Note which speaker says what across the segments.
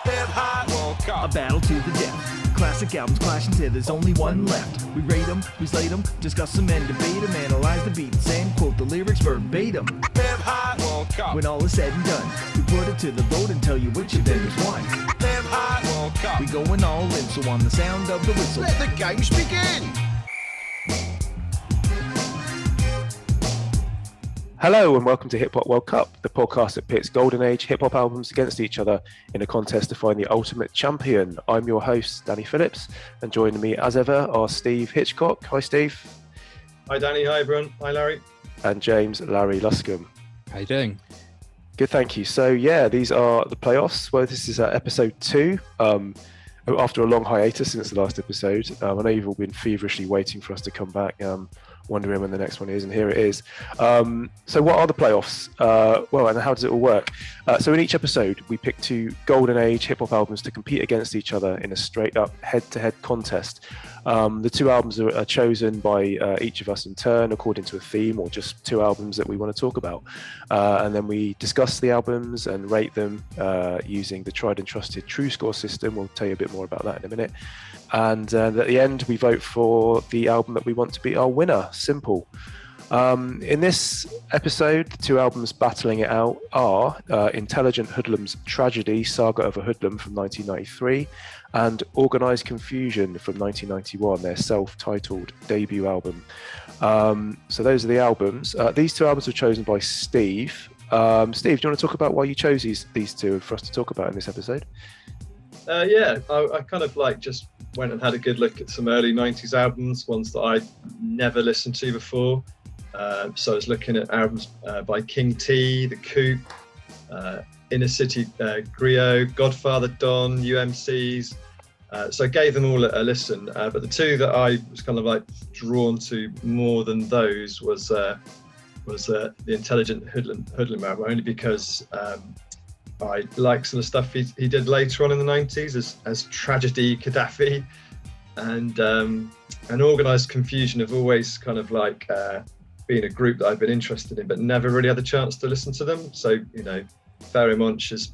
Speaker 1: A battle to the death. Classic albums clashing till there's only one left. We rate them, we slate them, discuss them and debate them, analyze the beats and quote the lyrics verbatim. When all is said and done, we put it to the vote and tell you which of them is won. We going all in, so on the sound of the whistle,
Speaker 2: let the games begin!
Speaker 3: Hello and welcome to Hip Hop World Cup, the podcast that pits golden age hip hop albums against each other in a contest to find the ultimate champion. I'm your host, Danny Phillips, and joining me as ever are Steve Hitchcock. Hi, Steve.
Speaker 4: Hi, Danny. Hi, everyone. Hi, Larry.
Speaker 3: And James Larry Luscombe.
Speaker 5: How you doing?
Speaker 3: Good, thank you. So yeah, these are the playoffs. Well, this is episode 2. After a long hiatus since the last episode. I know you've all been feverishly waiting for us to come back, wondering when the next one is, and here it is. So what are the playoffs? And how does it all work? So in each episode, we pick 2 golden age hip hop albums to compete against each other in a straight up head-to-head contest. The 2 albums are chosen by each of us in turn according to a theme, or just 2 albums that we want to talk about. And then we discuss the albums and rate them using the tried and trusted TruSkore system. We'll tell you a bit more about that in a minute. And at the end, we vote for the album that we want to be our winner. Simple. In this episode, the 2 albums battling it out are Intelligent Hoodlum's Tragedy, Saga of a Hoodlum from 1993, and Organised Konfusion from 1991, their self-titled debut album. So those are the albums. These 2 albums were chosen by Steve. Steve, do you want to talk about why you chose these 2 for us to talk about in this episode?
Speaker 4: I kind of just went and had a good look at some early 90s albums, ones that I'd never listened to before. So I was looking at albums by King T, The Coop, Inner City Griot, Godfather Don, UMCs. So I gave them all a listen. But the 2 that I was kind of drawn to more than those was the Intelligent Hoodlum album, only because I like some of the stuff he did later on in the 90s as Tragedy, Gaddafi, and Organised Konfusion have always kind of been a group that I've been interested in, but never really had the chance to listen to them. So, Ferry Monch has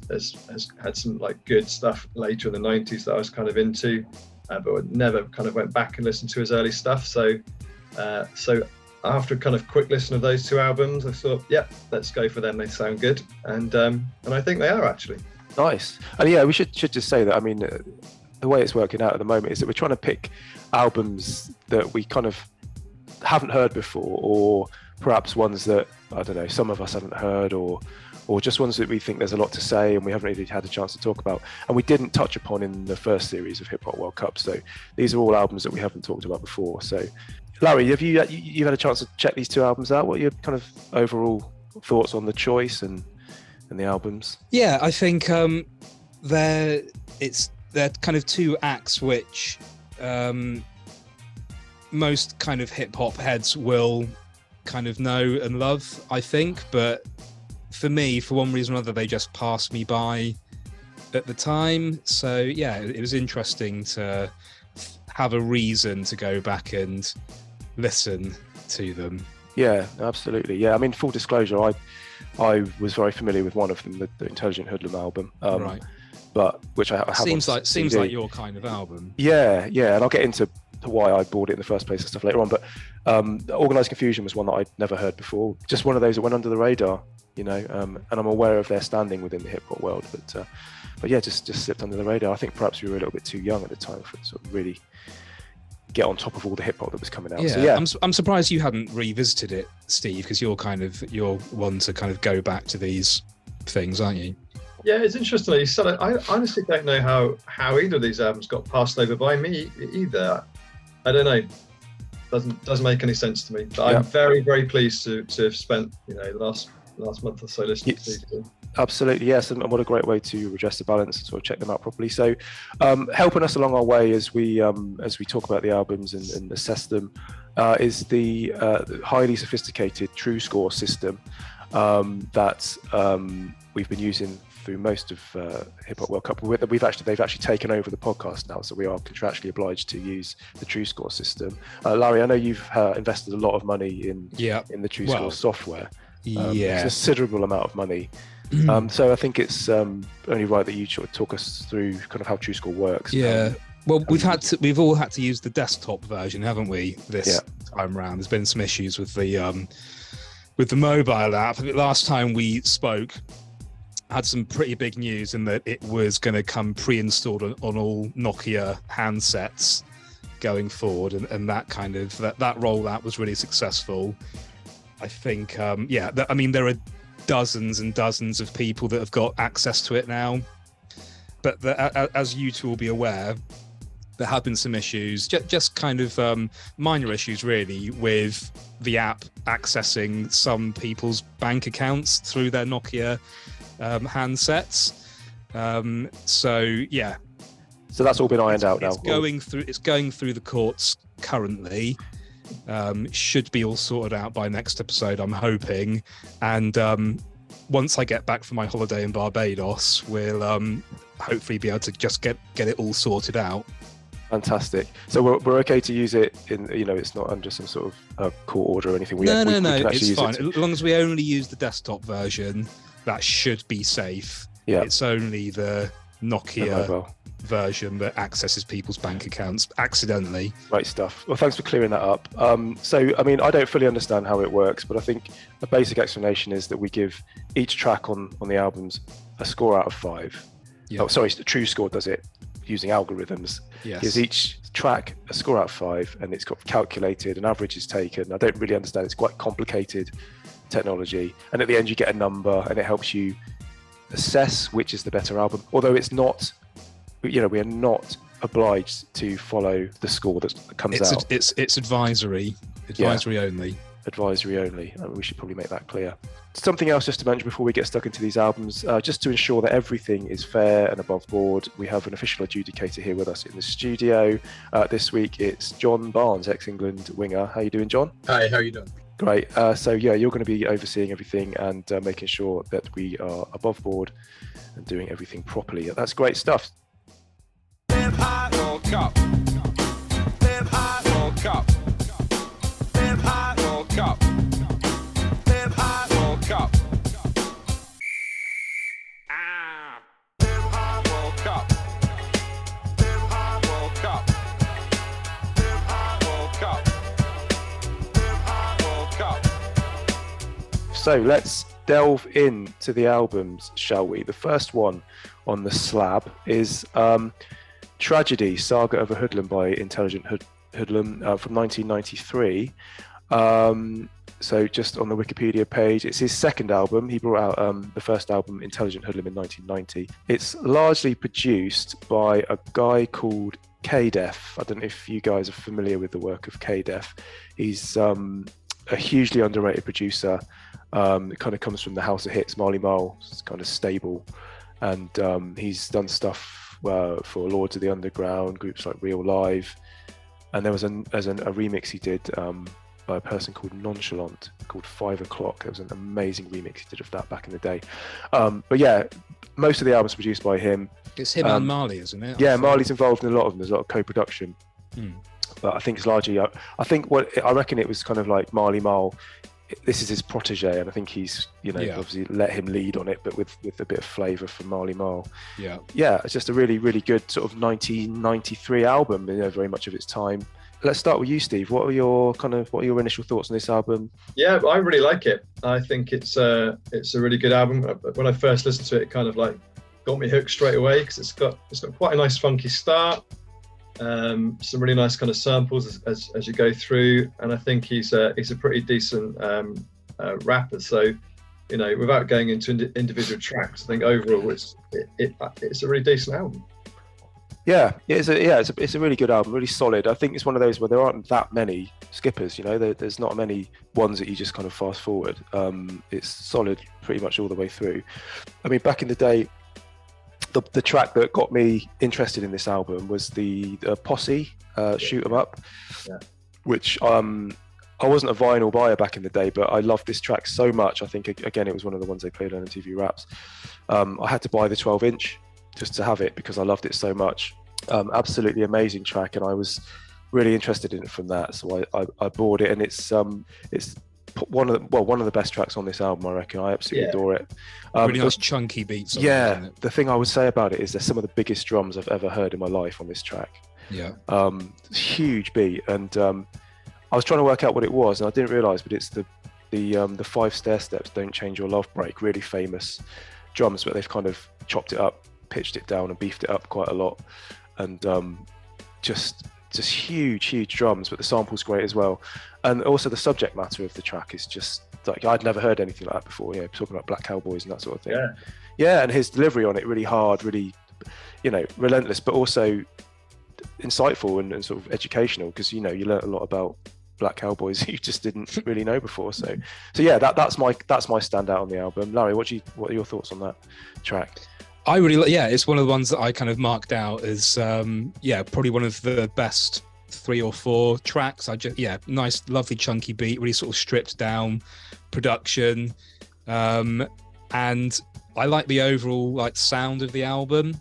Speaker 4: had some good stuff later in the 90s that I was kind of into, but never kind of went back and listened to his early stuff. So after a kind of quick listen of those 2 albums, I thought, let's go for them. They sound good, and I think they are actually.
Speaker 3: Nice. And yeah, we should just say that. I mean, the way it's working out at the moment is that we're trying to pick albums that we kind of haven't heard before, or perhaps ones that, I don't know, some of us haven't heard, or just ones that we think there's a lot to say and we haven't really had a chance to talk about, and we didn't touch upon in the first series of Hip Hop World Cup. So these are all albums that we haven't talked about before. So Larry, have you had a chance to check these 2 albums out? What are your kind of overall thoughts on the choice and the albums?
Speaker 5: Yeah, I think they're kind of 2 acts which most kind of hip hop heads will kind of know and love, I think. But for me, for one reason or another, they just passed me by at the time. So yeah, it was interesting to have a reason to go back and listen to them.
Speaker 3: Yeah, absolutely. Yeah, I mean, full disclosure, I was very familiar with one of them, the Intelligent Hoodlum album.
Speaker 5: Right.
Speaker 3: But which I have
Speaker 5: seems like your kind of album.
Speaker 3: Yeah, and I'll get into why I bought it in the first place and stuff later on. But Organised Konfusion was one that I'd never heard before. Just one of those that went under the radar, and I'm aware of their standing within the hip hop world. But yeah, just slipped under the radar. I think perhaps we were a little bit too young at the time for sort of really get on top of all the hip hop that was coming out.
Speaker 5: Yeah,
Speaker 3: so, yeah.
Speaker 5: I'm surprised you hadn't revisited it, Steve, because you're one to kind of go back to these things, aren't you?
Speaker 4: Yeah, it's interesting. You said it. I honestly don't know how either of these albums got passed over by me either. I don't know. Doesn't make any sense to me. But I'm very, very pleased to have spent the last month or so listening to these 2.
Speaker 3: Absolutely, yes, and what a great way to redress the balance and sort of check them out properly. So, helping us along our way as we talk about the albums and assess them is the highly sophisticated TruSkore system that we've been using through most of Hip Hop World Cup. They've actually taken over the podcast now, so we are contractually obliged to use the TruSkore system. Larry, I know you've invested a lot of money in the TruSkore software.
Speaker 5: Yeah,
Speaker 3: a considerable amount of money. So I think it's only right that you sort of talk us through kind of how TruSkore works.
Speaker 5: Yeah. Well, we've all had to use the desktop version, haven't we? This time around, there's been some issues with the mobile app. I think last time we spoke, had some pretty big news in that it was going to come pre-installed on all Nokia handsets going forward, and that kind of that rollout was really successful. I think, there are dozens and dozens of people that have got access to it now. But as you two will be aware, there have been some issues, just kind of minor issues really, with the app accessing some people's bank accounts through their Nokia handsets.
Speaker 3: So that's all been ironed out now.
Speaker 5: It's going through the courts currently. Should be all sorted out by next episode, I'm hoping. And once I get back from my holiday in Barbados, we'll hopefully be able to just get it all sorted out.
Speaker 3: Fantastic. So we're okay to use it in, it's not under some sort of court order or anything.
Speaker 5: No, it's fine. As long as we only use the desktop version, that should be safe.
Speaker 3: Yeah.
Speaker 5: It's only the Nokia version that accesses people's bank accounts accidentally.
Speaker 3: Great stuff. Well, thanks for clearing that up. I don't fully understand how it works, but I think a basic explanation is that we give each track on the albums a score out of 5.
Speaker 5: Yeah.
Speaker 3: Oh, sorry, TruSkore does it using algorithms.
Speaker 5: Yes.
Speaker 3: Gives each track a score out of 5, and it's got calculated, an average is taken. I don't really understand. It's quite complicated technology, and at the end you get a number, and it helps you assess which is the better album. Although it's not, we are not obliged to follow the score that comes out.
Speaker 5: It's advisory only.
Speaker 3: Advisory only. We should probably make that clear. Something else just to mention before we get stuck into these albums, just to ensure that everything is fair and above board, we have an official adjudicator here with us in the studio. This week it's John Barnes, ex-England winger. How you doing, John?
Speaker 2: Hi, how are you doing?
Speaker 3: Great. You're going to be overseeing everything and making sure that we are above board and doing everything properly. That's great stuff.
Speaker 6: World Cup. World Cup. World Cup. World Cup. World Cup. World Cup. World Cup. World Cup.
Speaker 3: So let's delve into the albums, shall we? The first one on the slab is Tragedy, Saga of a Hoodlum by Intelligent Hoodlum from 1993. So just on the Wikipedia page, it's his second album. He brought out the first album, Intelligent Hoodlum, in 1990. It's largely produced by a guy called K-Def. I don't know if you guys are familiar with the work of K-Def. He's a hugely underrated producer. It kind of comes from the House of Hits, Marley Marl. It's kind of stable. And he's done stuff for Lords of the Underground, groups like Real Live. And there was a remix he did by a person called Nonchalant, called 5 O'Clock. It was an amazing remix he did of that back in the day. But yeah, most of the albums produced by him.
Speaker 5: It's him and Marley, isn't it?
Speaker 3: Yeah, Marley's involved in a lot of them. There's a lot of co-production. But I think it's largely, I reckon it was kind of like Marley Marl. This is his protege, and I think he's, obviously let him lead on it, but with a bit of flavour from Marley Marl. Yeah, it's just a really, really good sort of 1993 album. Very much of its time. Let's start with you, Steve. What are your initial thoughts on this album?
Speaker 4: Yeah, I really like it. I think it's a really good album. When I first listened to it, it kind of like got me hooked straight away because it's got quite a nice funky start. Some really nice kind of samples as you go through, and I think he's a pretty decent rapper. So, without going into individual tracks, I think overall it's a really decent album.
Speaker 3: Yeah, it's a really good album, really solid. I think it's one of those where there aren't that many skippers. There's not many ones that you just kind of fast forward. It's solid pretty much all the way through. I mean, back in the day, the track that got me interested in this album was the Posse, Shoot 'Em Up, which I wasn't a vinyl buyer back in the day, but I loved this track so much. I think, again, it was one of the ones they played on MTV Raps. I had to buy the 12-inch just to have it because I loved it so much. Absolutely amazing track, and I was really interested in it from that. So I bought it, and it's one of the best tracks on this album, I reckon. I absolutely adore it.
Speaker 5: Really nice chunky beats.
Speaker 3: The thing I would say about it is they're some of the biggest drums I've ever heard in my life on this track.
Speaker 5: Yeah.
Speaker 3: Huge beat, and I was trying to work out what it was, and I didn't realise, but it's the 5 stair steps, Don't Change Your Love Break, really famous drums, but they've kind of chopped it up, pitched it down, and beefed it up quite a lot, and just huge drums, but the sample's great as well, and also the subject matter of the track is just like, I'd never heard anything like that before. Talking about black cowboys and that sort of thing. And his delivery on it, really hard, really relentless, but also insightful and sort of educational, because you learn a lot about black cowboys you just didn't really know before. So yeah, that's my standout on the album. Larry, what are your thoughts on that track?
Speaker 5: I really it's one of the ones that I kind of marked out as probably one of the best 3 or 4 tracks. Nice, lovely chunky beat, really sort of stripped down production, and I like the overall sound of the album.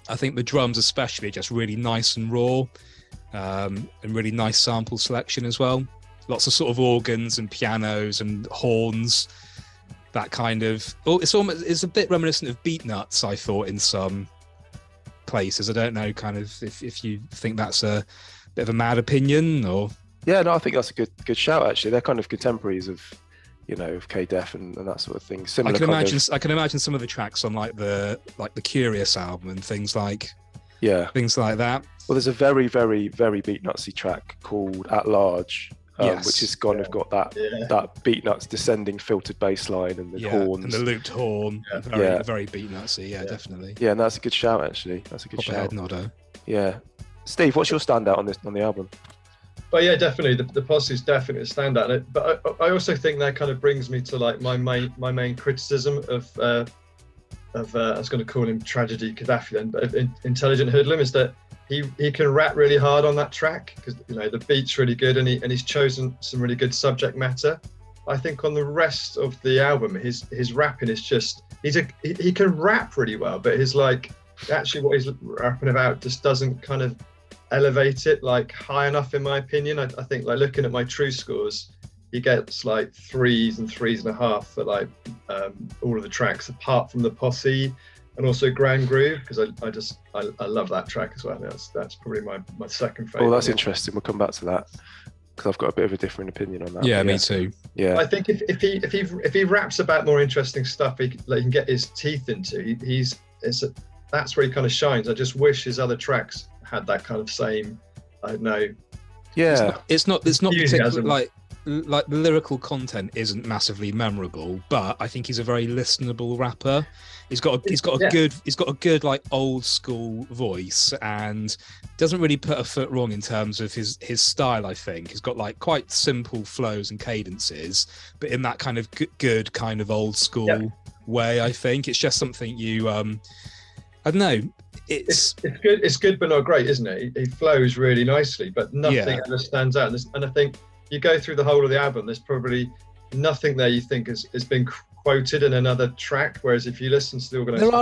Speaker 5: I think the drums especially are just really nice and raw, and really nice sample selection as well. Lots of sort of organs and pianos and horns. That kind of, it's a bit reminiscent of Beat Nuts, I thought, in some places. I don't know, kind of, if you think that's a bit of a mad opinion, or.
Speaker 3: Yeah, no, I think that's a good shout. Actually, they're kind of contemporaries of, of K-Def and that sort of thing. Similar.
Speaker 5: I can imagine some of the tracks on the Curious album and things like that.
Speaker 3: Well, there's a very, very, very Beat Nutsy track called At Large. Which has got that Beat Nuts descending filtered bass line and the horns
Speaker 5: and the looped horn. Very Beat Nutsy, definitely.
Speaker 3: Yeah, and that's a good shout, actually. That's a good shout.
Speaker 5: Ahead, Noddo.
Speaker 3: Yeah, Steve, what's your standout on the album?
Speaker 4: Well, yeah, definitely the posse's definitely a standout. But I also think that kind of brings me to my main criticism of I was going to call him Tragedy Gaddafi then, but Intelligent Hoodlum, is that he can rap really hard on that track, because the beat's really good, and he's chosen some really good subject matter. I think on the rest of the album, his rapping is just he can rap really well, but his actually what he's rapping about just doesn't kind of elevate it high enough, in my opinion. I think looking at my TruSkores, he gets 3s and 3.5 for all of the tracks apart from the Posse and also Grand Groove, because I love that track as well. That's probably my second favorite.
Speaker 3: Well, that's interesting. We'll come back to that, because I've got a bit of a different opinion on that.
Speaker 5: Yeah, me too.
Speaker 3: Yeah,
Speaker 4: I think if he raps about more interesting stuff, he can get his teeth into. That's where he kind of shines. I just wish his other tracks had that kind of same. I don't know.
Speaker 3: Yeah,
Speaker 5: it's not particularly the lyrical content isn't massively memorable, but I think he's a very listenable rapper. He's got a good old school voice, and doesn't really put a foot wrong in terms of his style. I think he's got quite simple flows and cadences, but in that kind of good kind of old school way. I think it's just something you I don't know. It's
Speaker 4: good. It's good, but not great, isn't it? He flows really nicely, but nothing ever stands out. And I think you go through the whole of the album, there's probably nothing there you think has been quoted in another track. Whereas if you listen to the organised,
Speaker 5: there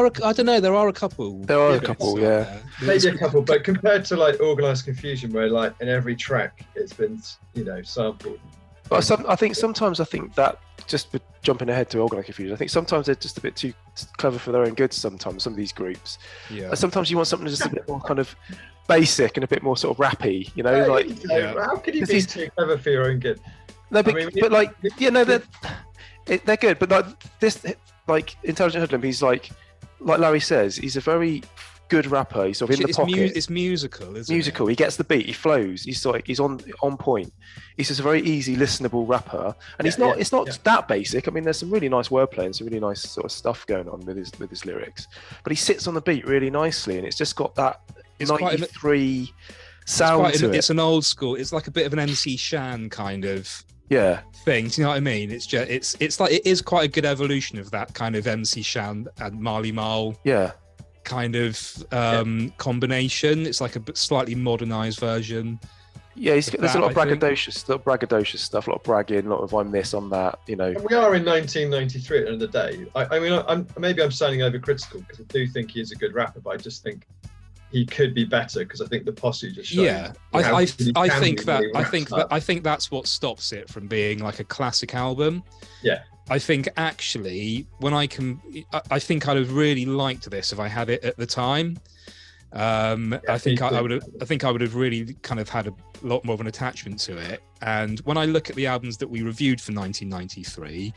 Speaker 5: are a couple.
Speaker 3: Yeah.
Speaker 4: Maybe a couple, but compared to Organised Confusion, where in every track it's been sampled.
Speaker 3: But I think that, just jumping ahead to Organised Confusion, I think sometimes they're just a bit too clever for their own good. Sometimes some of these groups.
Speaker 5: Yeah.
Speaker 3: And sometimes you want something just a bit more kind of basic and a bit more sort of rappy,
Speaker 4: How can you be too clever for your own good?
Speaker 3: No, but they're good. But this, Intelligent Hoodlum, he's like Larry says, he's a very good rapper. He's sort of in the pocket.
Speaker 5: It's musical, isn't
Speaker 3: musical.
Speaker 5: it?
Speaker 3: He gets the beat. He flows. He's on point. He's just a very easy, listenable rapper, and it's not that basic. I mean, there's some really nice wordplay and some really nice sort of stuff going on with his lyrics, but he sits on the beat really nicely, and it's just got that 93 sound to it.
Speaker 5: It's an old school. It's like a bit of an MC Shan kind of thing. Do you know what I mean? It's just it is quite a good evolution of that kind of MC Shan and Marley Marl kind of combination. It's like a slightly modernized version.
Speaker 3: Yeah, there's a lot of braggadocious stuff, a lot of bragging, a lot of I'm this, I'm that, And
Speaker 4: we are in 1993 at the end of the day. I mean, I'm sounding overcritical, because I do think he is a good rapper, but I just think he could be better, because I think the posse just showed.
Speaker 5: Yeah, I think that's what stops it from being like a classic album.
Speaker 4: Yeah.
Speaker 5: I think actually, I think I'd have really liked this if I had it at the time. I think I would have really kind of had a lot more of an attachment to it. And when I look at the albums that we reviewed for 1993,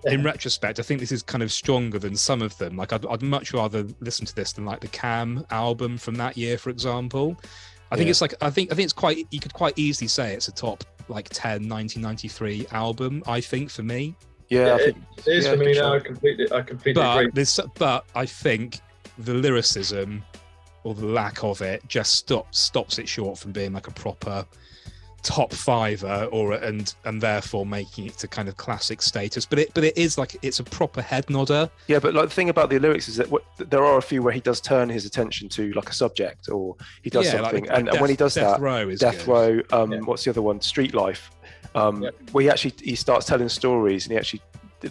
Speaker 5: in retrospect, I think this is kind of stronger than some of them. Like I'd much rather listen to this than like the Cam album from that year, for example. I think it's quite, you could quite easily say it's a top like 10 1993 album, I think, for me.
Speaker 3: Yeah, I think
Speaker 4: it is for me now. I completely agree.
Speaker 5: But I think the lyricism, or the lack of it, just stops it short from being like a proper top fiver, and therefore making it to kind of classic status. But it is like, it's a proper head nodder.
Speaker 3: Yeah, but like the thing about the lyrics is that there are a few where he does turn his attention to like a subject, or he does something,
Speaker 5: like
Speaker 3: and when he does
Speaker 5: Death
Speaker 3: that,
Speaker 5: Row is
Speaker 3: Death
Speaker 5: good.
Speaker 3: Row. What's the other one? Street Life. Where he starts telling stories, and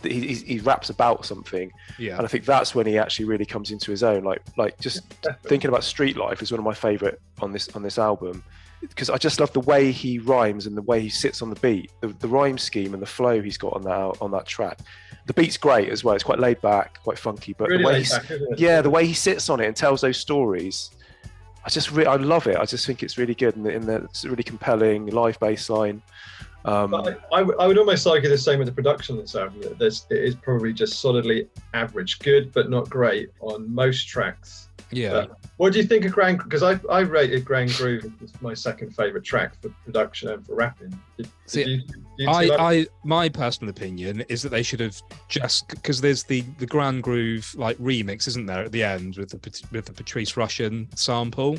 Speaker 3: he raps about something.
Speaker 5: Yeah,
Speaker 3: and I think that's when he actually really comes into his own. Like just thinking about Street Life is one of my favorite on this album, because I just love the way he rhymes and the way he sits on the beat, the rhyme scheme and the flow he's got on that track. The beat's great as well. It's quite laid back, quite funky, but
Speaker 4: really
Speaker 3: the way he sits on it and tells those stories, I love it. I just think it's really good, and it's a really compelling live bass line.
Speaker 4: But I would almost argue the same with the production of this album. It is probably just solidly average, good but not great on most tracks.
Speaker 5: Yeah.
Speaker 4: What do you think of Grand? Because I rated Grand Groove as my second favourite track for production and for rapping.
Speaker 5: My personal opinion is that they should have just, because there's the Grand Groove like remix, isn't there, at the end with the Patrice Russian sample.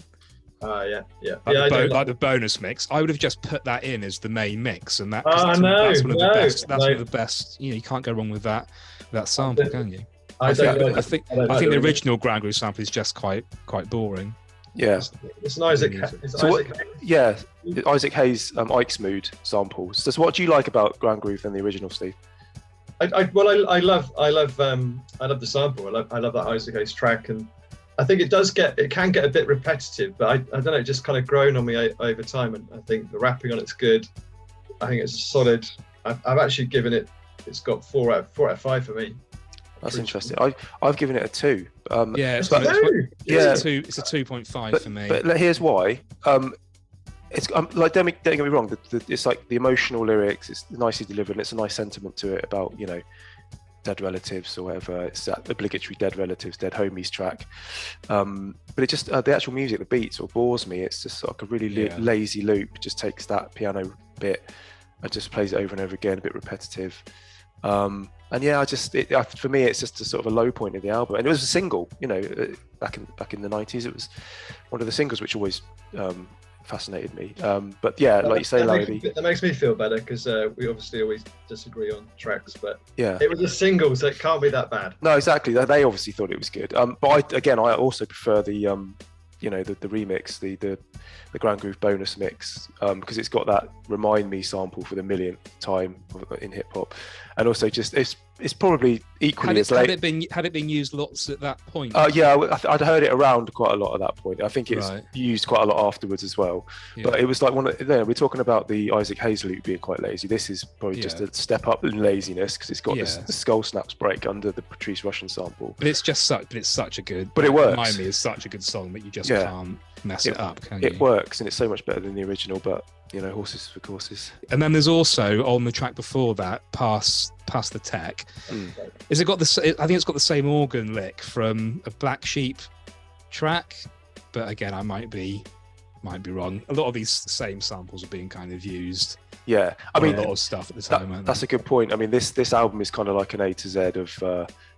Speaker 4: Yeah.
Speaker 5: Like the bonus mix, I would have just put that in as the main mix, and that's one of the best. You can't go wrong with that sample, can you? I think the original Grand Groove sample is just quite boring.
Speaker 3: Yeah,
Speaker 4: it's an Isaac.
Speaker 3: Isaac Hayes, Ike's Mood samples. So what do you like about Grand Groove than the original, Steve?
Speaker 4: I love the sample. I love that Isaac Hayes track, and I think it can get a bit repetitive, but I don't know, it just kind of grown on me over time, and I think the rapping on it's good. I think it's solid. I've actually given it. It's got 4 out of 5 for me.
Speaker 3: That's interesting. I've given it a 2.
Speaker 5: It's a 2.5 for me.
Speaker 3: But here's why. It's like, don't get me wrong. It's like the emotional lyrics. It's nicely delivered, and it's a nice sentiment to it about dead relatives or whatever. It's that obligatory dead relatives, dead homies track. But it just the actual music, the beat sort of bores me. It's just like a really lazy loop. Just takes that piano bit and just plays it over and over again, a bit repetitive. And yeah, for me, it's just a sort of a low point in the album. And it was a single, back in the 90s. It was one of the singles which always fascinated me. But yeah, like you say, Larry,
Speaker 4: that makes me feel better, because we obviously always disagree on tracks, but
Speaker 3: yeah,
Speaker 4: it was a single, so it can't be that bad.
Speaker 3: No, exactly. They obviously thought it was good. But I also prefer the the remix, the Grand Groove bonus mix, because it's got that Remind Me sample for the millionth time in hip hop, and also just it's probably equally as late.
Speaker 5: Had it been used lots at that point?
Speaker 3: Yeah, I'd heard it around quite a lot at that point. I think it's used quite a lot afterwards as well. Yeah. But it was like we're talking about the Isaac Hayes loop being quite lazy. This is probably just a step up in laziness, because it's got the skull snaps break under the Patrice Russian sample.
Speaker 5: But it's such a good.
Speaker 3: But it works.
Speaker 5: Remind Me is such a good song that you just can't mess it up, can you?
Speaker 3: It works, and it's so much better than the original. But horses for courses.
Speaker 5: And then there's also on the track before that, Pass the Tech. Is it got I think it's got the same organ lick from a Black Sheep track, but again, I might be wrong. A lot of these same samples are being kind of used.
Speaker 3: Yeah, I mean,
Speaker 5: a lot of stuff at the time.
Speaker 3: That's a good point. I mean, this album is kind of like an A to Z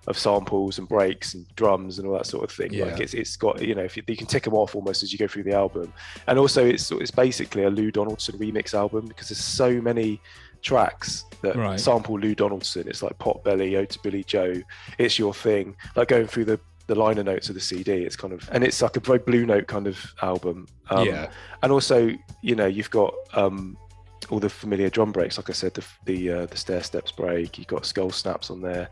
Speaker 3: of samples and breaks and drums and all that sort of thing. Like it's got if you can tick them off almost as you go through the album. And also it's basically a Lou Donaldson remix album, because there's so many tracks that sample Lou Donaldson. It's like Potbelly, Ode to Billy Joe, It's Your Thing, like going through the liner notes of the CD. It's kind of, and it's like a very Blue Note kind of album. And also you've got all the familiar drum breaks. Like I said, the stair steps break. You've got skull snaps on there.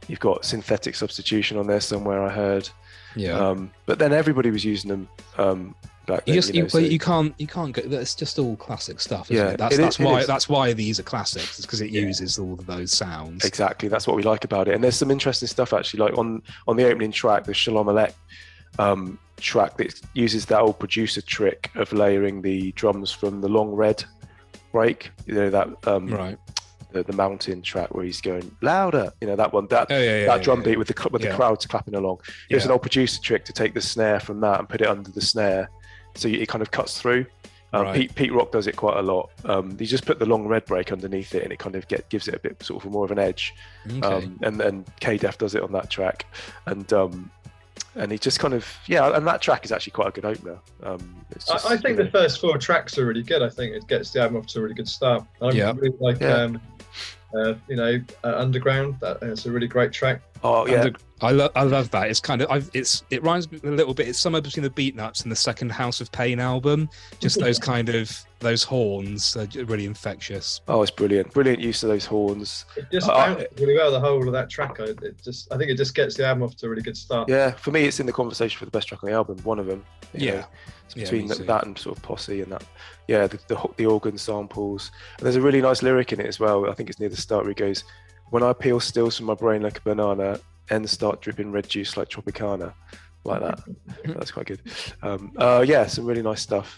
Speaker 3: You've got synthetic substitution on there somewhere, I heard.
Speaker 5: Yeah.
Speaker 3: But then everybody was using them back then.
Speaker 5: You can't go. That's just all classic stuff. Isn't it? That's why these are classics, because it uses all of those sounds.
Speaker 3: Exactly. That's what we like about it. And there's some interesting stuff actually, like on the opening track, the Shalom Alek track that uses that old producer trick of layering the drums from the Long Red break. That
Speaker 5: Right.
Speaker 3: The mountain track where he's going louder. That one. That drum beat with the crowds clapping along. It's an old producer trick to take the snare from that and put it under the snare, so it kind of cuts through.
Speaker 5: Right.
Speaker 3: Pete Rock does it quite a lot. You just put the Long Red break underneath it, and it kind of gives it a bit sort of more of an edge.
Speaker 5: Okay.
Speaker 3: And K-Def does it on that track, and he just kind of and that track is actually quite a good opener.
Speaker 4: I think the first 4 tracks are really good. I think it gets the album off to a really good start. I really like Underground. It's a really great track.
Speaker 3: Oh yeah,
Speaker 5: I love that. It's kind of it reminds me a little bit. It's somewhere between the Beatnuts and the second House of Pain album. Just those kind of those horns are really infectious.
Speaker 3: Oh, it's brilliant use of those horns.
Speaker 4: It just bounces really well, the whole of that track. I think it just gets the album off to a really good start.
Speaker 3: Yeah, for me, it's in the conversation for the best track on the album. One of them. Between that and sort of Posse and that. Yeah, the organ samples. And there's a really nice lyric in it as well. I think it's near the start where he goes, "When I peel stills from my brain like a banana, ends start dripping red juice like Tropicana," like that. That's quite good. Some really nice stuff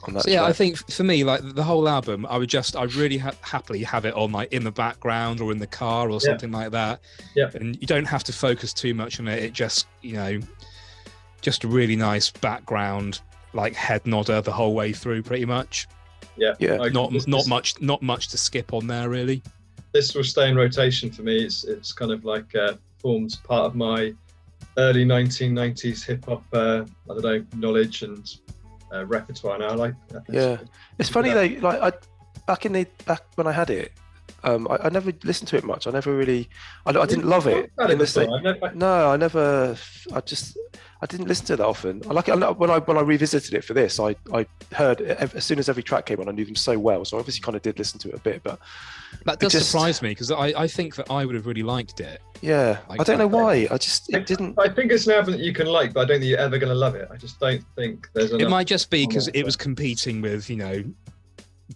Speaker 3: on that.
Speaker 5: So I think for me, like the whole album, I would really happily have it on like in the background or in the car or something like that.
Speaker 4: Yeah.
Speaker 5: And you don't have to focus too much on it. It just just a really nice background, like head nodder the whole way through, pretty much.
Speaker 4: Yeah.
Speaker 5: Not much to skip on there, really.
Speaker 4: This will stay in rotation for me. It's kind of like forms part of my early 1990s hip hop knowledge and repertoire now. Like
Speaker 3: it's funny though. Like back when I had it, I never listened to it much. I never really. I didn't love it. I didn't listen to it that often. When I revisited it for this, I heard as soon as every track came on, I knew them so well. So I obviously kind of did listen to it a bit, but
Speaker 5: that does surprise me because I think that I would have really liked it.
Speaker 3: Yeah, I don't know why. It didn't.
Speaker 4: I think it's an album that you can like, but I don't think you're ever going to love it. I just don't think there's enough.
Speaker 5: It might just be because it was competing with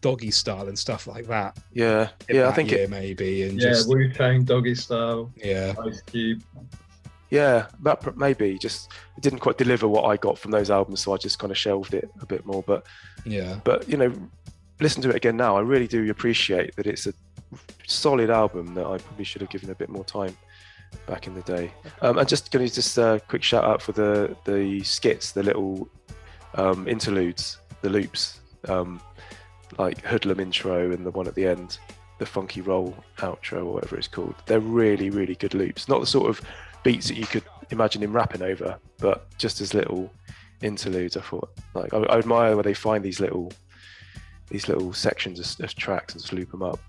Speaker 5: Doggy Style and stuff like that.
Speaker 3: Yeah, I think it
Speaker 5: maybe and
Speaker 4: Wu-Tang, Doggy Style, Ice Cube.
Speaker 3: Yeah, that maybe just it didn't quite deliver what I got from those albums, so I just kind of shelved it a bit more. But listen to it again now, I really do appreciate that it's a solid album that I probably should have given a bit more time back in the day. And just going to just quick shout out for the skits, the little interludes, the loops, like Hoodlum intro and the one at the end, the funky roll outro or whatever it's called. They're really, really good loops. Not the sort of beats that you could imagine him rapping over, but just as little interludes. I thought, like, I admire where they find these little sections of tracks and just loop them up.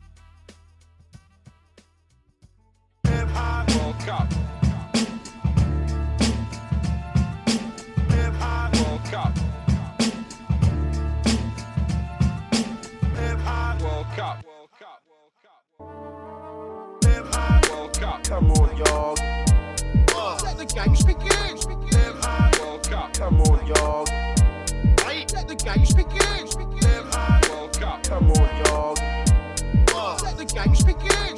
Speaker 2: Come on, y'all. Let the games begin. Come on, y'all. Let the games begin. Come on, y'all. Let the games begin.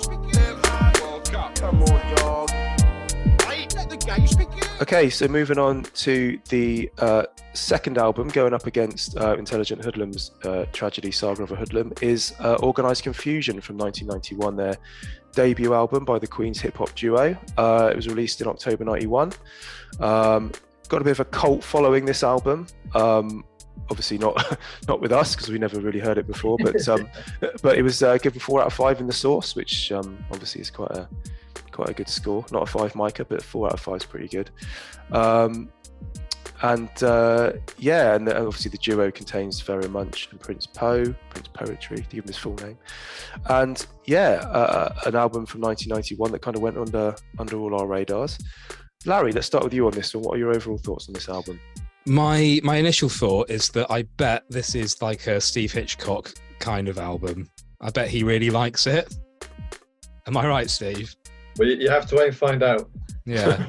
Speaker 2: Come on, y'all. Let the games begin.
Speaker 3: Okay, so moving on to the second album, going up against Intelligent Hoodlum's Tragedy, Saga of a Hoodlum, is Organised Confusion from 1991, their debut album by the Queen's hip-hop duo. It was released in October 91. Got a bit of a cult following this album. Obviously not with us because we never really heard it before, but it was given 4 out of 5 in the Source, which obviously is quite a good score. Not a 5 Micah, but 4 out of 5 is pretty good. And obviously the duo contains Pharoah Munch and Prince Poetry, to give him his full name. And an album from 1991 that kind of went under all our radars. Larry, let's start with you on this one. What are your overall thoughts on this album?
Speaker 5: My initial thought is that I bet this is like a Steve Hitchcock kind of album. I bet he really likes it. Am I right, Steve?
Speaker 4: Well, you have to wait and find out.
Speaker 5: Yeah.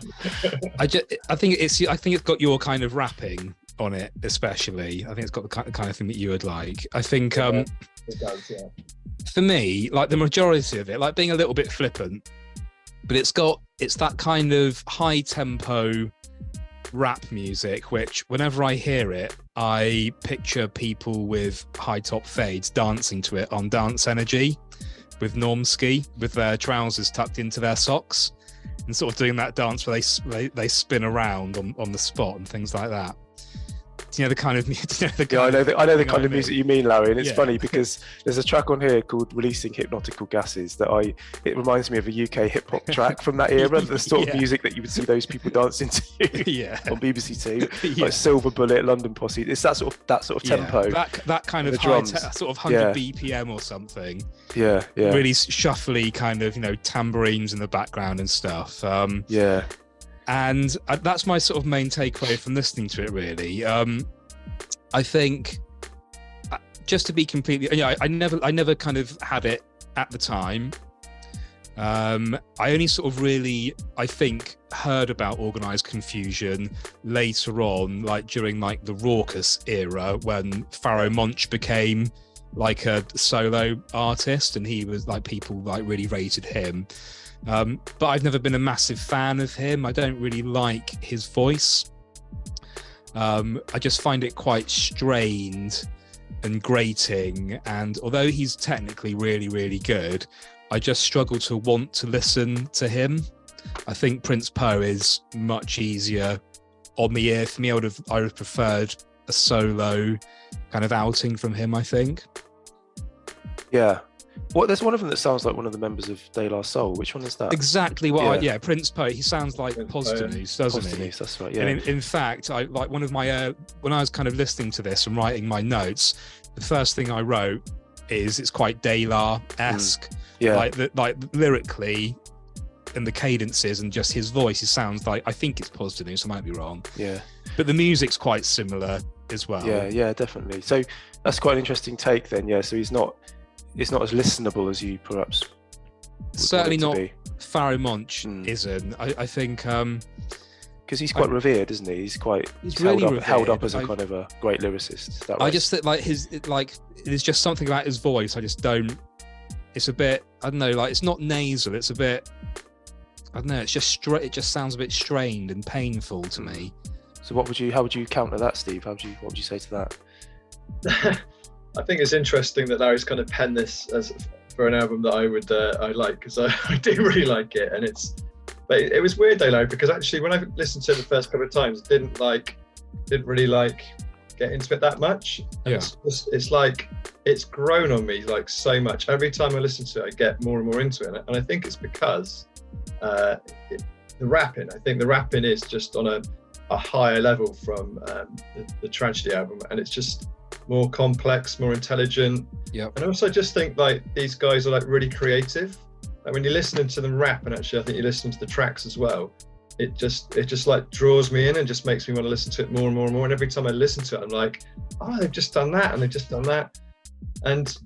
Speaker 5: I think it's got your kind of rapping on it, especially. I think it's got the kind of thing that you would like. I think
Speaker 4: It does, yeah.
Speaker 5: for me, like the majority of it, like being a little bit flippant, but it's that kind of high tempo rap music, which whenever I hear it, I picture people with high top fades dancing to it on Dance Energy with Normski with their trousers tucked into their socks and sort of doing that dance where they spin around on the spot and things like that. Do you know the kind of music?
Speaker 3: I know the kind of music you mean, Larry, and it's
Speaker 5: Yeah.
Speaker 3: funny because there's a track on here called "Releasing Hypnotical Gases" that it reminds me of a UK hip hop track from that era, the sort of
Speaker 5: Yeah.
Speaker 3: music that you would see those people dancing to
Speaker 5: Yeah.
Speaker 3: on BBC Two,
Speaker 5: Yeah.
Speaker 3: like Silver Bullet, London Posse. It's that sort of tempo.
Speaker 5: That kind of
Speaker 3: The
Speaker 5: high
Speaker 3: drums.
Speaker 5: sort of 100
Speaker 3: Yeah.
Speaker 5: BPM or something.
Speaker 3: Yeah.
Speaker 5: Really shuffly kind of, tambourines in the background and stuff.
Speaker 3: Yeah.
Speaker 5: And that's my sort of main takeaway from listening to it, really. I think, just to be completely, I never kind of had it at the time. I only sort of really, I think, heard about Organised Confusion later on, like during like the Raucous era, when Pharoah Monch became like a solo artist, and he was like, people like really rated him. But I've never been a massive fan of him. I don't really like his voice. I just find it quite strained and grating, and although he's technically really, really good, I just struggle to want to listen to him. I think Prince Po is much easier on the ear for me. I would have preferred a solo kind of outing from him, I think.
Speaker 3: Yeah. Well, there's one of them that sounds like one of the members of De La Soul. Which one is that?
Speaker 5: Exactly what
Speaker 3: Yeah.
Speaker 5: Prince Po. He sounds like
Speaker 4: Prince Po,
Speaker 5: Posdnuos, doesn't he?
Speaker 3: Posdnuos, that's right. Yeah.
Speaker 5: And in fact, I like one of my when I was kind of listening to this and writing my notes, the first thing I wrote is it's quite De La-esque.
Speaker 3: Yeah.
Speaker 5: Like lyrically, and the cadences and just his voice. It sounds like, I think it's Posdnuos. I might be wrong,
Speaker 3: Yeah.
Speaker 5: but the music's quite similar as well.
Speaker 3: Yeah, definitely. So that's quite an interesting take then. Yeah. So it's not as listenable as you perhaps would
Speaker 5: Certainly
Speaker 3: want it
Speaker 5: not.
Speaker 3: to be.
Speaker 5: Pharoah Monch
Speaker 3: Mm.
Speaker 5: isn't. I think
Speaker 3: Because he's quite revered, isn't he? He's
Speaker 5: really
Speaker 3: held up
Speaker 5: revered.
Speaker 3: as a kind of a great lyricist. Is that right?
Speaker 5: I just think like there's just something about his voice. I just don't. It's a bit, I don't know, like it's not nasal. It's a bit, I don't know. It's just straight. It just sounds a bit strained and painful to me.
Speaker 3: So how would you counter that, Steve? What would you say to that?
Speaker 4: I think it's interesting that Larry's kind of penned this as for an album that I like, because I do really like it, and but it was weird though, Larry, because actually when I listened to it the first couple of times, didn't really get into it that much. And
Speaker 5: Yeah.
Speaker 4: it's like it's grown on me like so much. Every time I listen to it, I get more and more into it, and I think it's because the rapping. I think the rapping is just on a higher level from the Tragedy album, and it's just more complex, more intelligent.
Speaker 5: Yep.
Speaker 4: And also just think like these guys are like really creative. Like when you're listening to them rap, and actually I think you're listening to the tracks as well, it just like draws me in and just makes me want to listen to it more and more and more. And every time I listen to it, I'm like, oh, they've just done that and they've just done that. And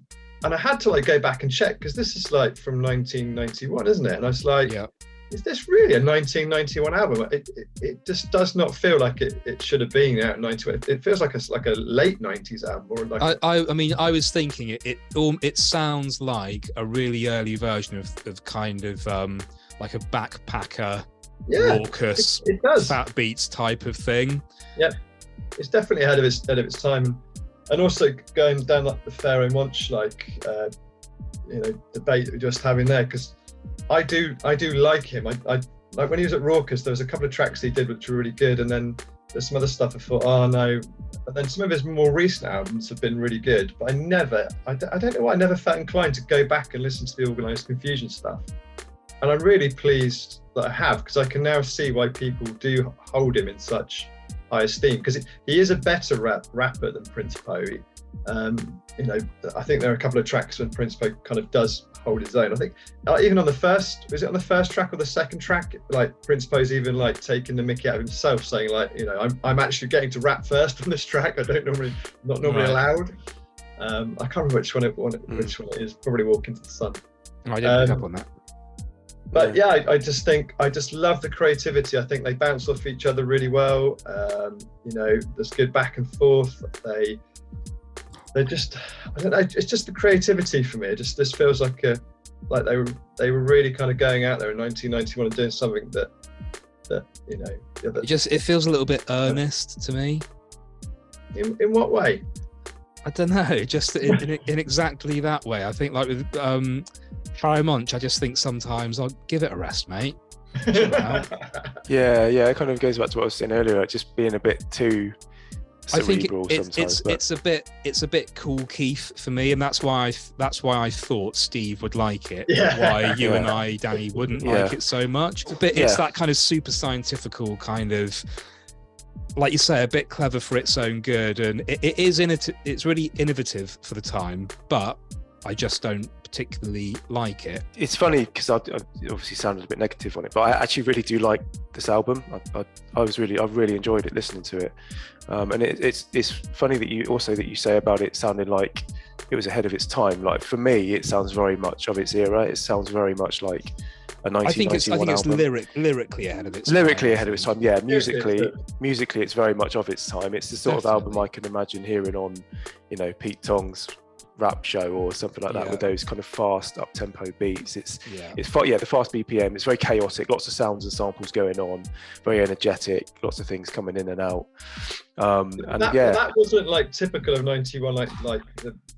Speaker 4: I had to like go back and check, because this is like from 1991, isn't it? And I was like,
Speaker 5: Yeah.
Speaker 4: is this really a 1991 album? It just does not feel like it should have been out in 91. It feels like a late 90s album, or like
Speaker 5: I mean, I was thinking it sounds like a really early version of kind of like a backpacker, raucous,
Speaker 4: it does.
Speaker 5: fat beats type of thing.
Speaker 4: It's definitely ahead of its time, and also going down like the Pharoah Monch debate that we're just having there, because I do like him. I like when he was at Raucous, there was a couple of tracks he did which were really good, and then there's some other stuff I thought, oh no. But then some of his more recent albums have been really good, but I don't know why I never felt inclined to go back and listen to the Organised Confusion stuff. And I'm really pleased that I have, because I can now see why people do hold him in such high esteem, because he is a better rapper than Prince Po. I think there are a couple of tracks when Prince Po kind of does hold his own. I think even on the first track or the second track, like Prince Po's even like taking the mickey out of himself, saying like, I'm actually getting to rap first on this track. I not normally
Speaker 5: Right.
Speaker 4: allowed. I can't remember which one it is. Probably Walk Into the Sun.
Speaker 5: Oh, I didn't pick up on that.
Speaker 4: But yeah, I just love the creativity. I think they bounce off each other really well. There's good back and forth. They just, I don't know. It's just the creativity for me. This feels like they were really kind of going out there in 1991 and doing something that
Speaker 5: It feels a little bit earnest to me.
Speaker 4: In what way?
Speaker 5: I don't know, just in exactly that way. I think like with Harry Munch, I just think sometimes I'll give it a rest, mate. Chill out.
Speaker 3: Yeah, it kind of goes back to what I was saying earlier, like just being a bit too cerebral sometimes.
Speaker 5: It's a bit cool Keith for me, and that's why I thought Steve would like it.
Speaker 4: Yeah.
Speaker 5: Why you and I, Danny, wouldn't like it so much. It's that kind of super scientifical kind of, like you say, a bit clever for its own good, and it's really innovative for the time, but I just don't particularly like it.
Speaker 3: It's funny because I obviously sounded a bit negative on it, but I actually really do like this album. I really enjoyed it, listening to it, and it's funny that you say about it sounding like it was ahead of its time. Like for me, it sounds very much of its era. It sounds very much like a 1991
Speaker 5: I think
Speaker 3: album.
Speaker 5: it's lyrically ahead of its time.
Speaker 3: Lyrically ahead of its time, yeah. Musically, it's very much of its time. It's the sort of album I can imagine hearing on, Pete Tong's rap show or something like that, with those kind of fast up-tempo beats. It's the fast BPM. It's very chaotic, lots of sounds and samples going on, very energetic, lots of things coming in and out. That
Speaker 4: wasn't like typical of 91, like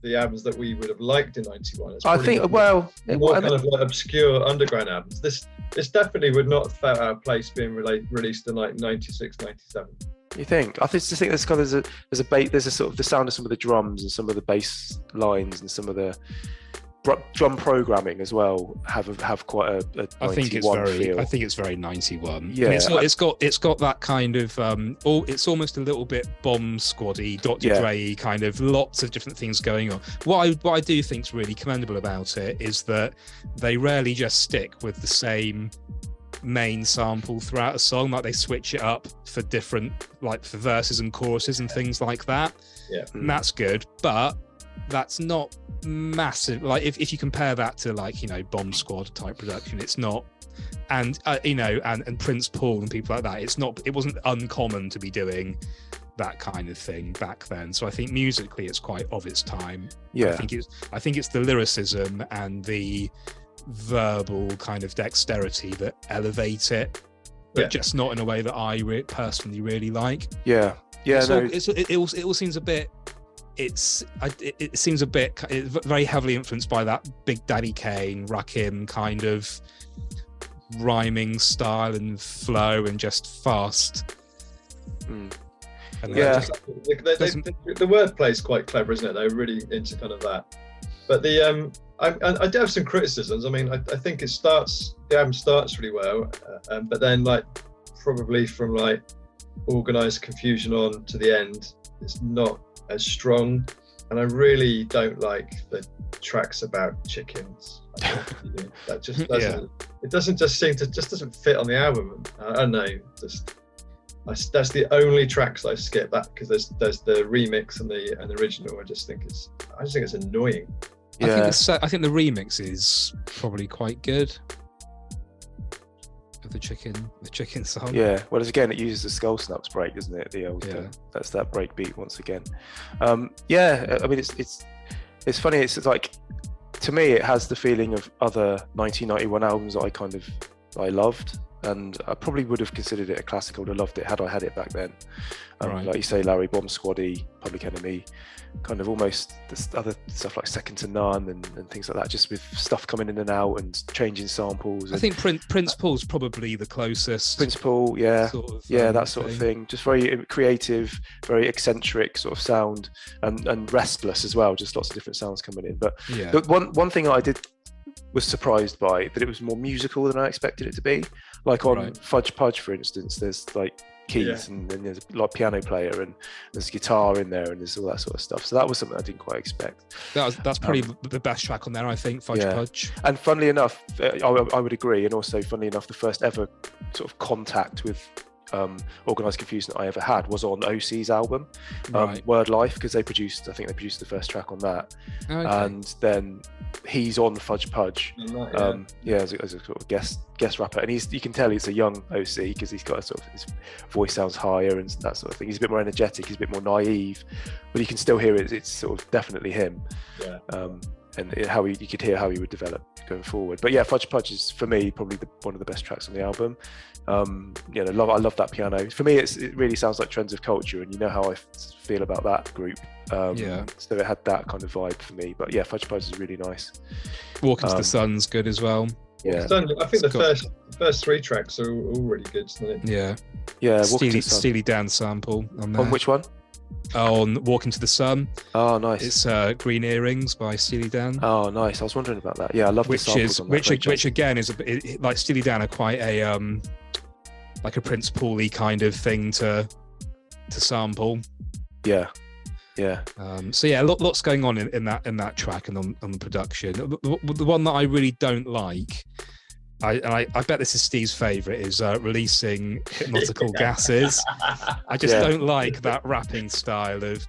Speaker 4: the albums that we would have liked in 91.
Speaker 3: I think
Speaker 4: more kind of like obscure underground albums. This definitely would not have felt out of place being released in like 96, 97.
Speaker 3: You think? I just think there's a sort of the sound of some of the drums and some of the bass lines and some of the drum programming as well have quite a 91 feel.
Speaker 5: I think it's very 91.
Speaker 3: Yeah,
Speaker 5: it's got that kind of it's almost a little bit Bomb Squad-y, Dr. Dre-y kind of, lots of different things going on. What I do think is really commendable about it is that they rarely just stick with the same main sample throughout a song. Like they switch it up for different, like for verses and choruses and things like that. And that's good, but that's not massive. Like if you compare that to like Bomb Squad type production, it's not. And and Prince Paul and people like that, it wasn't uncommon to be doing that kind of thing back then. So I think musically it's quite of its time. I think it's the lyricism and the verbal kind of dexterity that elevate it, but just not in a way that I personally really like. It all seems a bit. It seems a bit very heavily influenced by that Big Daddy Kane, Rakim kind of rhyming style and flow and just fast.
Speaker 4: And the wordplay is quite clever, isn't it? They're really into kind of that. But I do have some criticisms. I mean, I think the album starts really well, but then like probably from like Organised Confusion on to the end, it's not as strong. And I really don't like the tracks about chickens. That just doesn't. It doesn't doesn't fit on the album. I don't know. That's the only tracks I skip. That because there's the remix and the original. I just think it's annoying.
Speaker 5: I think the remix is probably quite good of the chicken song.
Speaker 3: Yeah, well, again, it uses the Skull Snaps break, doesn't it? The old that's that break beat once again. I mean, it's funny. It's like, to me, it has the feeling of other 1991 albums that I loved, and I probably would have considered it a classic. I would have loved it had I had it back then. Like you say, Larry, Bomb Squad-y, Public Enemy, kind of almost this other stuff like Second to None and things like that, just with stuff coming in and out and changing samples.
Speaker 5: I think Prince Paul's probably the closest.
Speaker 3: Prince Paul, that sort of thing. Just very creative, very eccentric sort of sound, and restless as well. Just lots of different sounds coming in. But one thing I was surprised by, that it was more musical than I expected it to be. Like on Fudge Pudge, for instance, there's like keys and then there's a piano player and there's guitar in there and there's all that sort of stuff. So that was something I didn't quite expect.
Speaker 5: That's probably the best track on there, I think, Fudge Pudge.
Speaker 3: And funnily enough, I would agree. And also, funnily enough, the first ever sort of contact with Organised Confusion that I ever had was on OC's album,
Speaker 5: Right.
Speaker 3: Word Life, because I think they produced the first track on that.
Speaker 5: Okay.
Speaker 3: And then he's on Fudge Pudge, as a sort of guest rapper, and you can tell he's a young OC because he's got a sort of, his voice sounds higher and that sort of thing. He's a bit more energetic, he's a bit more naive, but you can still hear it's sort of definitely him. And you could hear how he would develop going forward. But yeah, Fudge Pudge is for me probably one of the best tracks on the album. I love that piano. For me, it really sounds like Trends of Culture, and you know how I feel about that group. So it had that kind of vibe for me. But yeah, Fudge Pudge is really nice.
Speaker 5: Walk Into the Sun's good as well.
Speaker 3: Yeah,
Speaker 4: I think the first 3 tracks are all really good, isn't it?
Speaker 5: Yeah. Steely Dan sample on there.
Speaker 3: On which one?
Speaker 5: On Walk Into the Sun.
Speaker 3: Oh, nice.
Speaker 5: It's Green Earrings by Steely Dan.
Speaker 3: Oh, nice. I was wondering about that. Yeah, I love the samples on that.
Speaker 5: Which again is like Steely Dan are quite a like a Prince Paul-y kind of thing to sample.
Speaker 3: Yeah.
Speaker 5: So yeah, lots going on in that track and on the production. The one that I really don't like, I bet this is Steve's favourite, is releasing hypnotical gases. I just don't like that rapping style of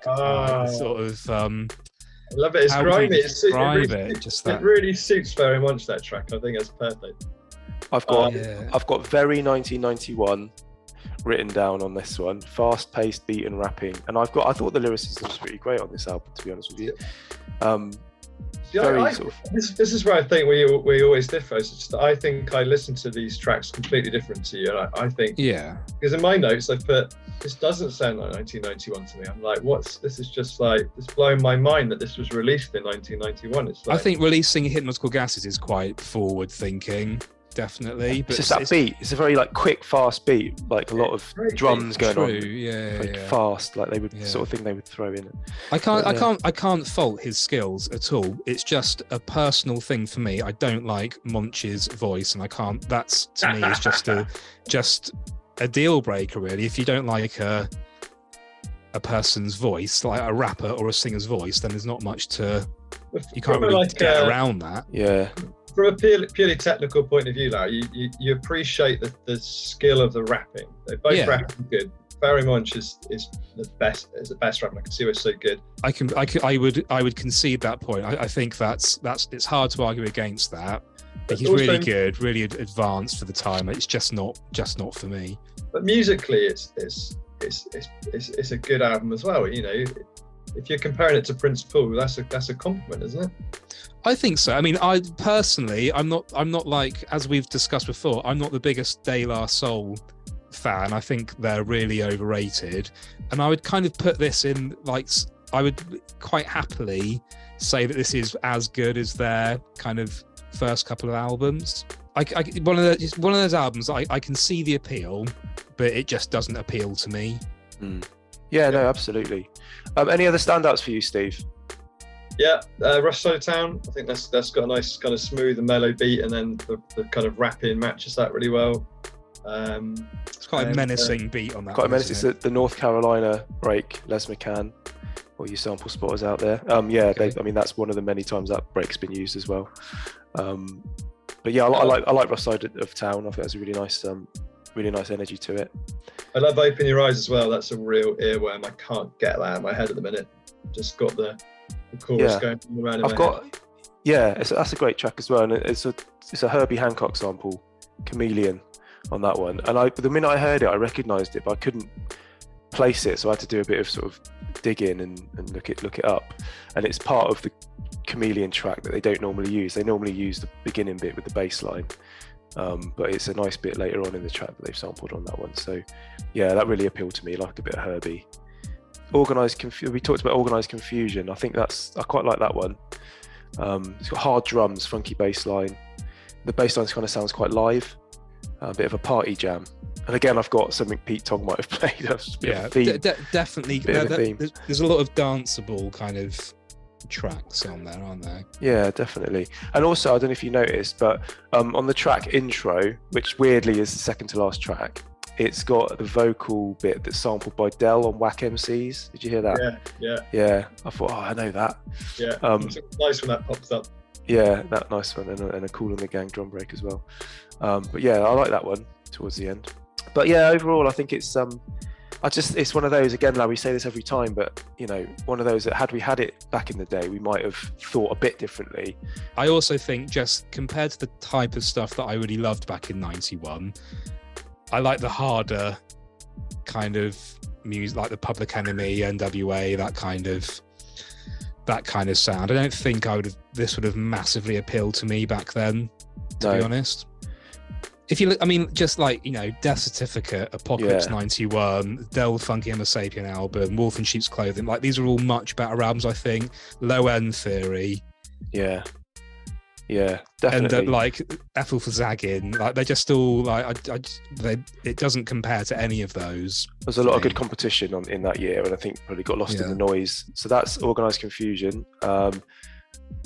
Speaker 5: sort of.
Speaker 4: I love it. It's grimy. It really suits very much that track. I think it's perfect.
Speaker 3: I've got very 1991 written down on this one. Fast-paced beat and rapping, and I thought the lyricism was pretty great on this album, to be honest with you.
Speaker 4: This is where I think we always differ. It's just that I think I listen to these tracks completely different to you. And I think because in my notes I put, this doesn't sound like 1991 to me. I'm like, this is just like, it's blowing my mind that this was released in 1991. It's like,
Speaker 5: I think releasing hypnotical gases is quite forward thinking. Definitely, but
Speaker 3: it's just that beat. It's a very like quick, fast beat, like a lot of drums going on. Fast, like they would sort of thing they would throw in.
Speaker 5: I can't fault his skills at all. It's just a personal thing for me. I don't like Monch's voice, and I can't. That's to me is just a deal breaker, really. If you don't like a person's voice, like a rapper or a singer's voice, then there's not much to. You can't really get around that.
Speaker 3: Yeah.
Speaker 4: From a purely technical point of view, Larry, you appreciate the skill of the rapping. They both rapping good. Barry Monch is the best. Is the best rapper. I can see why it's so good.
Speaker 5: I would concede that point. I think that's it's hard to argue against that. But he's really good, really advanced for the time. It's just not for me.
Speaker 4: But musically, it's a good album as well. You know, if you're comparing it to Prince Paul, that's a compliment, isn't it?
Speaker 5: I think so. I mean, I personally, I'm not like, as we've discussed before, I'm not the biggest De La Soul fan. I think they're really overrated, and I would kind of put this in, like, I would quite happily say that this is as good as their kind of first couple of albums. One of those albums, I can see the appeal, but it just doesn't appeal to me.
Speaker 3: Yeah, no, absolutely. Any other standouts for you, Steve?
Speaker 4: Yeah, Rush Slow Town. I think that's got a nice kind of smooth and mellow beat, and then the kind of rapping matches that really well.
Speaker 5: It's quite a menacing beat on that.
Speaker 3: Quite a menacing. It's the North Carolina break, Les McCann, all you sample spotters out there. That's one of the many times that break's been used as well. But yeah, I like Rush Side of Town. I think there's a really nice energy to it.
Speaker 4: I love Open Your Eyes as well. That's a real earworm. I can't get that out of my head at the minute. Just got the chorus going around in my head.
Speaker 3: That's a great track as well, and it's a Herbie Hancock sample, Chameleon, on that one. And the minute I heard it, I recognised it, but I couldn't place it, so I had to do a bit of sort of digging and look it up. And it's part of the Chameleon track that they don't normally use. They normally use the beginning bit with the bass line. But it's a nice bit later on in the track that they've sampled on that one. So yeah, that really appealed to me, like a bit of Herbie. We talked about Organised Confusion. I quite like that one. It's got hard drums, funky bass line. The bass line kind of sounds quite live, a bit of a party jam. And again, I've got something Pete Tong might have played.
Speaker 5: Definitely. There's a lot of danceable kind of tracks on there, aren't there?
Speaker 3: Yeah, definitely. And also, I don't know if you noticed, but on the track Intro, which weirdly is the second to last track, it's got the vocal bit that's sampled by Dell on Whack MCs. Did you hear that? Yeah. I thought, I know that.
Speaker 4: Yeah. It's nice when that pops up.
Speaker 3: Yeah, that nice one, and a Cool and the Gang drum break as well. But yeah, I like that one towards the end. But yeah, overall, I think it's it's one of those, again, Larry, we say this every time, but one of those that had we had it back in the day, we might have thought a bit differently.
Speaker 5: I also think, just compared to the type of stuff that I really loved back in '91, I like the harder kind of music, like the Public Enemy, NWA, that kind of sound. I don't think this would have massively appealed to me back then, to be honest. If you look, I mean, just like, Death Certificate, Apocalypse 91, Del Funky Homo Sapien album, Wolf in Sheep's Clothing, like these are all much better albums, I think. Low End Theory.
Speaker 3: Yeah, definitely.
Speaker 5: And like Ethel for Zaggin, like they're just all like, it doesn't compare to any of those.
Speaker 3: There's a lot of good competition in that year, and I think probably got lost in the noise. So that's Organised Confusion.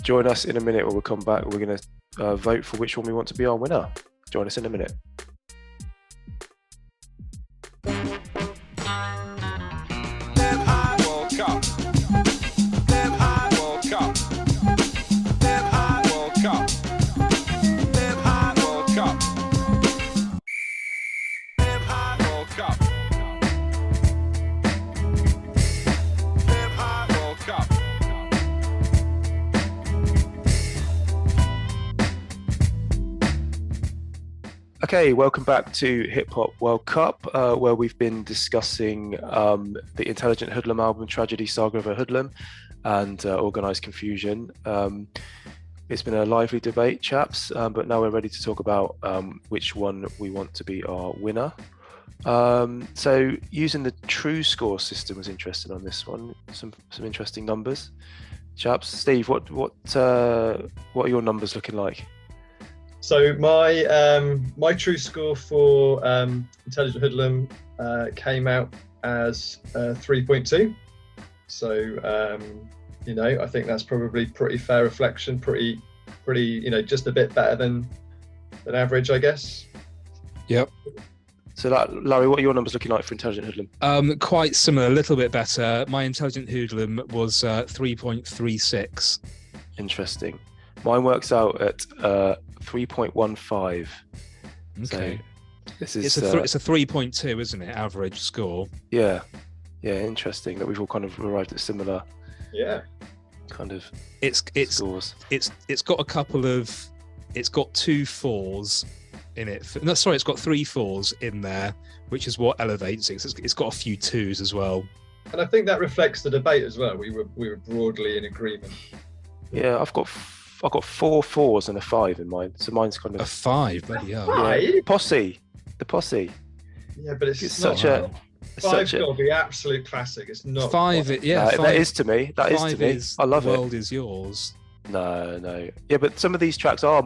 Speaker 3: Join us in a minute when we come back. We're going to vote for which one we want to be our winner. Join us in a minute. Okay, welcome back to Hip Hop World Cup, where we've been discussing the Intelligent Hoodlum album, Tragedy, Saga of a Hoodlum, and Organised Confusion. It's been a lively debate, chaps, but now we're ready to talk about which one we want to be our winner. So using the TruSkore system was interesting on this one. Some interesting numbers, chaps. Steve, what are your numbers looking like?
Speaker 4: So my TruSkore for Intelligent Hoodlum came out as 3.2. So I think that's probably pretty fair reflection, pretty just a bit better than average, I guess.
Speaker 5: Yep.
Speaker 3: So Larry, what are your numbers looking like for Intelligent Hoodlum?
Speaker 5: Quite similar, a little bit better. My Intelligent Hoodlum was 3.36.
Speaker 3: Interesting. Mine works out at 3.15.
Speaker 5: Okay.
Speaker 3: So this is
Speaker 5: it's a 3.2, isn't it? Average score.
Speaker 3: Yeah. Interesting that we've all kind of arrived at similar.
Speaker 4: Yeah.
Speaker 3: Kind of.
Speaker 5: It's
Speaker 3: scores.
Speaker 5: It's got a couple of. It's got 2 4s in it. It's got 3 4s in there, which is what elevates it. It's got a few 2s as well. And
Speaker 4: I think that reflects the debate as well. We were broadly in agreement.
Speaker 3: Yeah, I've got 4 4s and a 5 in mine, so mine's kind of
Speaker 5: a 5. Bloody hell!
Speaker 3: Yeah. The posse.
Speaker 4: Yeah, but it's
Speaker 3: such
Speaker 4: a 5's got to be absolute classic. It's not
Speaker 5: 5.
Speaker 3: That is to me. I love it.
Speaker 5: The world is yours.
Speaker 3: No. Yeah, but some of these tracks are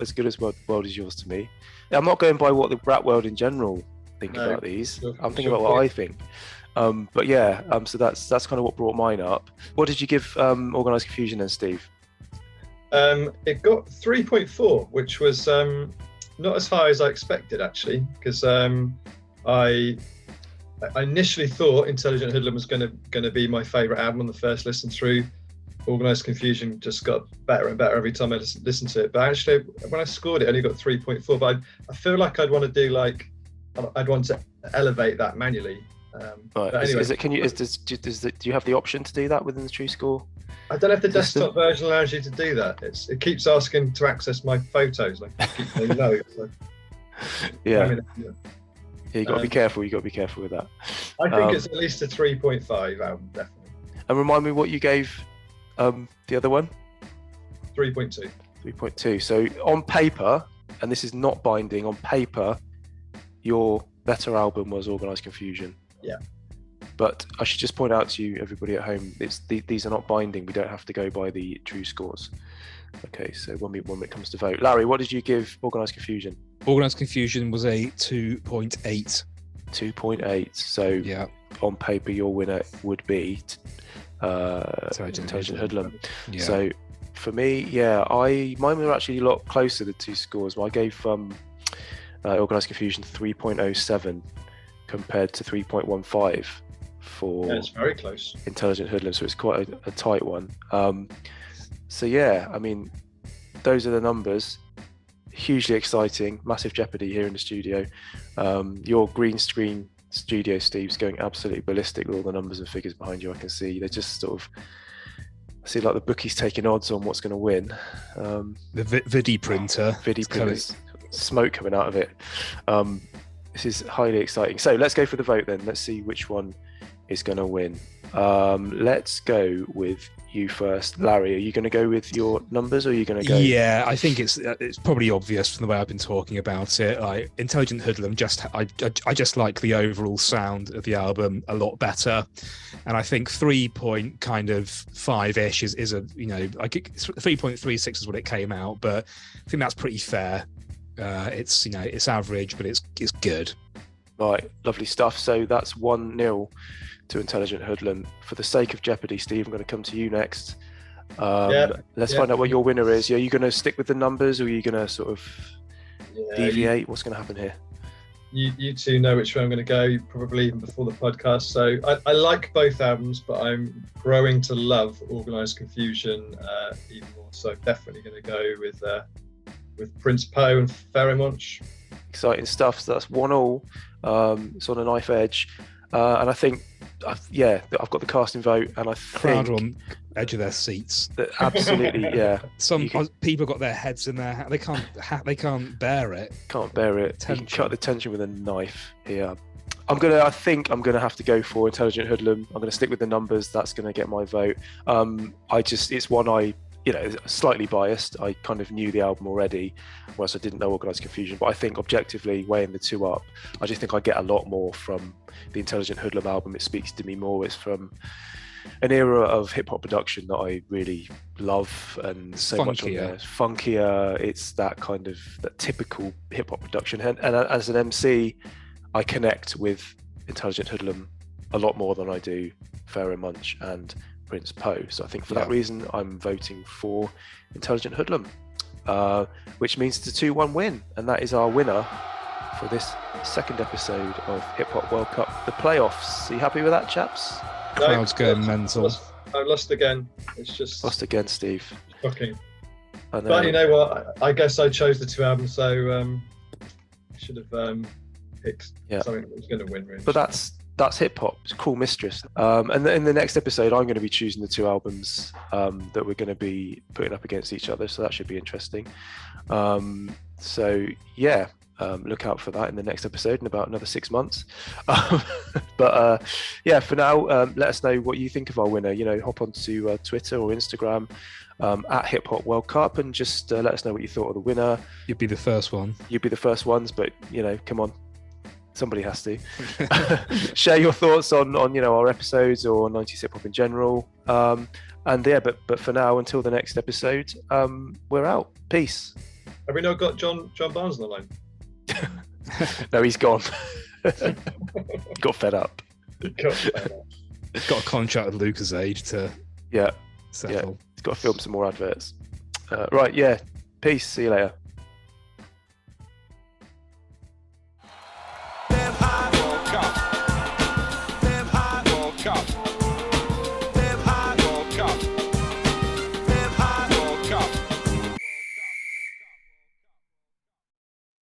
Speaker 3: as good as World Is Yours to me. I'm not going by what the rap world in general think about these. I'm thinking about what I think. But yeah, so that's kind of what brought mine up. What did you give Organised Confusion then, Steve?
Speaker 4: It got 3.4, which was not as high as I expected, actually, because I initially thought Intelligent Hoodlum was going to be my favourite album on the first listen through. Organised Confusion just got better and better every time I listened to it. But actually, when I scored it, I only got 3.4. But I feel like I'd want to I'd want to elevate that manually.
Speaker 3: Right.
Speaker 4: But anyway,
Speaker 3: do you have the option to do that within the TruSkore?
Speaker 4: I don't know if the desktop version allows you to do that. It keeps asking to access my photos. Like, I keep saying no. So,
Speaker 3: yeah, you got to be careful. You got to be careful with that.
Speaker 4: I think it's at least a 3.5 album, definitely.
Speaker 3: And remind me what you gave the other one.
Speaker 4: 3.2.
Speaker 3: 3.2. So on paper, and this is not binding, on paper, your better album was Organised Confusion.
Speaker 4: Yeah.
Speaker 3: But I should just point out to you, everybody at home, these are not binding. We don't have to go by the TruSkores. Okay, so when it comes to vote, Larry, what did you give Organised Confusion?
Speaker 5: Organised Confusion was a 2.8.
Speaker 3: 2.8. So
Speaker 5: yeah,
Speaker 3: on paper, your winner would be Intelligent Hoodlum.
Speaker 5: Yeah.
Speaker 3: So for me, mine were actually a lot closer to 2 scores. I gave Organised Confusion 3.07 compared to 3.15 for
Speaker 4: it's very close.
Speaker 3: Intelligent Hoodlum, so it's quite a tight one. So yeah, I mean, those are the numbers. hugely exciting, massive jeopardy here in the studio. Your green screen studio, Steve's going absolutely ballistic with all the numbers and figures behind you. I can see they're just sort of, I see like the bookies taking odds on what's going to win.
Speaker 5: The Vidi printer.
Speaker 3: Smoke coming out of it. This is highly exciting. So let's go for the vote then. Let's see which one is going to win. Let's go with you first. Larry, are you going to go with your numbers, or are you going to go?
Speaker 5: Yeah, I think it's probably obvious from the way I've been talking about it. Like Intelligent Hoodlum, I just like the overall sound of the album a lot better, and I think 3.5-ish is a, you know, like 3.36 is what it came out, but I think that's pretty fair. It's, you know, it's average, but it's good.
Speaker 3: Right, lovely stuff. So that's 1-0 to Intelligent Hoodlum. For the sake of jeopardy, Steve, I'm going to come to you next. Let's find out what your winner is. Are you going to stick with the numbers, or are you going to sort of deviate? What's going to happen here?
Speaker 4: You two know which way I'm going to go, probably even before the podcast. So I like both albums, but I'm growing to love Organised Confusion even more. So definitely going to go with Prince Po and Pheromonch.
Speaker 3: Exciting stuff. So that's 1-1. It's on a knife edge, and I think, I've got the casting vote, and I think
Speaker 5: Crowd on edge of their seats.
Speaker 3: Absolutely, yeah.
Speaker 5: Some people got their heads in their they can't bear it.
Speaker 3: Can't bear it. You can cut the tension with a knife here. I think I'm gonna have to go for Intelligent Hoodlum. I'm gonna stick with the numbers. That's gonna get my vote. It's one slightly biased. I kind of knew the album already, whereas I didn't know Organised Confusion. But I think objectively, weighing the two up, I just think I get a lot more from the Intelligent Hoodlum album. It speaks to me more. It's from an era of hip hop production that I really love, and so much on there. It's funkier. It's that kind of that typical hip hop production. And as an MC, I connect with Intelligent Hoodlum a lot more than I do Pheromonch and Prince Po. So I think for that reason, I'm voting for Intelligent Hoodlum, which means it's a 2-1 win, and that is our winner for this second episode of Hip Hop World Cup, the playoffs. Are you happy with that, chaps?
Speaker 5: Crowd's going mental.
Speaker 4: I lost again. It's just
Speaker 3: lost again, Steve.
Speaker 4: Shocking. But you know what? I guess I chose the two albums, so I should have picked something that was going to win. Really.
Speaker 3: But that's hip hop. It's Cool Mistress. And in the next episode, I'm going to be choosing the two albums that we're going to be putting up against each other. So that should be interesting. Look out for that in the next episode in about another 6 months. For now, let us know what you think of our winner. You know, hop onto Twitter or Instagram at Hip Hop World Cup, and just let us know what you thought of the winner.
Speaker 5: You'd be the first one.
Speaker 3: You'd be the first ones, but you know, come on. Somebody has to share your thoughts on our episodes or 90s hip hop in general. But for now, until the next episode, we're out. Peace.
Speaker 4: Have we not got John Barnes on the line?
Speaker 3: No, he's gone. Got fed up.
Speaker 5: Got a contract with Lucasade to settle.
Speaker 3: He's got to film some more adverts. Peace. See you later.